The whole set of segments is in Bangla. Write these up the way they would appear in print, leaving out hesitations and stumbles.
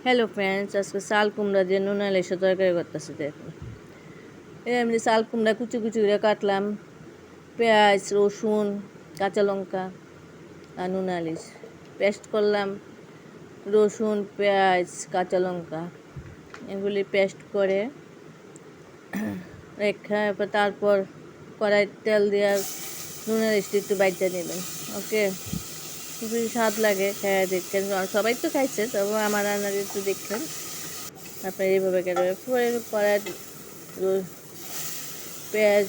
হ্যালো ফ্রেন্ডস, আজকে চাল কুমড়া দিয়ে নুন ইলিশ তরকারি করতেছি। দেখুন, এমনি চাল কুমড়া কুচি কুচি করে কাটলাম, পেঁয়াজ, রসুন, কাঁচা লঙ্কা আর নুন ইলিশ পেস্ট করলাম। রসুন, পেঁয়াজ, কাঁচা লঙ্কা এগুলি পেস্ট করে রেখা, তারপর কড়াই তেল দিয়ে নুন ইলিশটা একটু বাইটা নেবেন। ওকে, খুবই স্বাদ লাগে, খেয়ে দেখেন। সবাই তো খাইছে, তবে আমার রান্নার একটু দেখলেন আপনার এইভাবে কেন পরে কড়াই পেঁয়াজ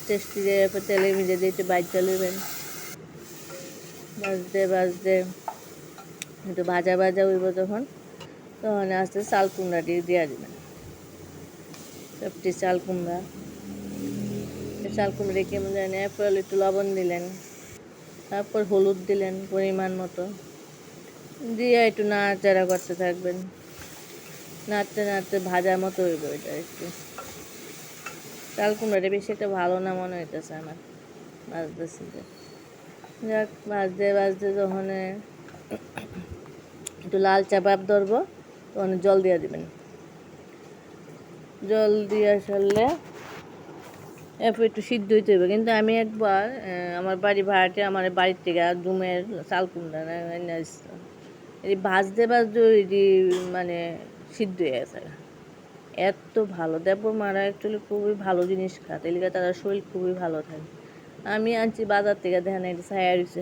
টেস্ট দিয়ে তেলে মিজে দিয়ে একটু বাইটা নেবেন। ভাজতে একটু ভাজা হইব তখন আস্তে চাল কুমড়াটি দিয়ে দেবেন। সবটি চাল কুমড়া কেমন জানি, এরপর একটু লবণ দিলেন, তারপর হলুদ দিলেন পরিমাণ মতো, দিয়ে একটু নাড়াচাড়া করতে থাকবেন। নাড়তে ভাজার মতো হইব। এটা একটু চাল কুমড়াটা বেশি একটা ভালো না মনে হইতেছে আমার, ভাজতেছি যে যাক। ভাজতে যখন একটু লালচা ভাব ধরবো তখন জল দিয়ে দেবেন। জল দিয়ে আসলে এরপর একটু সিদ্ধ হইতে হবে। কিন্তু আমি একবার আমার ভাড়াটে আমার বাড়ির থেকে জুমের চাল কুমড়া এই ভাজতে মানে সিদ্ধ হয়ে গেছে। এত ভালো দেবর মারা অ্যাকচুয়ালি খুবই ভালো জিনিস খায়, এলিকা তারা শরীর খুবই ভালো থাকে। আমি আনছি বাজার থেকে, দেখেন এটা ছায়া রয়েছে,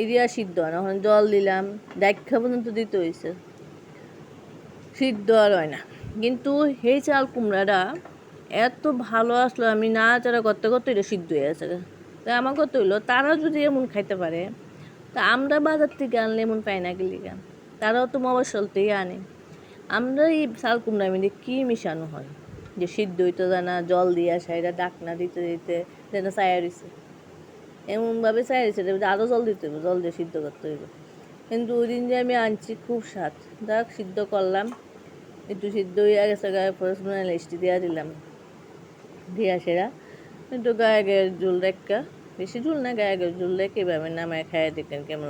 এরিয়া সিদ্ধ হয় না। এখন জল দিলাম, দেখা পর্যন্ত দিতে হয়েছে, সিদ্ধ আর হয় না। কিন্তু সেই চাল কুমড়াটা এত ভালো আসলো, আমি নাড়াচাড়া করতে এটা সিদ্ধ হয়ে গেছে। তাই আমার কত হইলো, তারা যদি এমন খাইতে পারে তা আমরা বাজার থেকে আনলে এমন পাই না গেলিকা। তারাও তো মফস্বল থেকে আনে। আমরা এই চাল কুমড়ার মধ্যে কী মিশানো হয় যে সিদ্ধ হইতে জানা, জল দিয়ে সাইডা ডাকনা দিতে যেন ছায়া রয়েছে, এমনভাবে ছায়া রয়েছে আরও জল দিতে হবে, জল দিয়ে সিদ্ধ করতে হইবে। কিন্তু ওই দিন যে আমি আনছি খুব স্বাদ, দেখ সিদ্ধ করলাম, একটু সিদ্ধ হয়ে গেছে, গায়ে পরে ইলিশটি দিয়া দিলাম, দিয়া সেরা একটু গায়ে ঝোল রেখা, বেশি ঝোল না, গায়ে ঝোল রেখে এভাবে নামায় খাইয়ে দেখেন কেমন।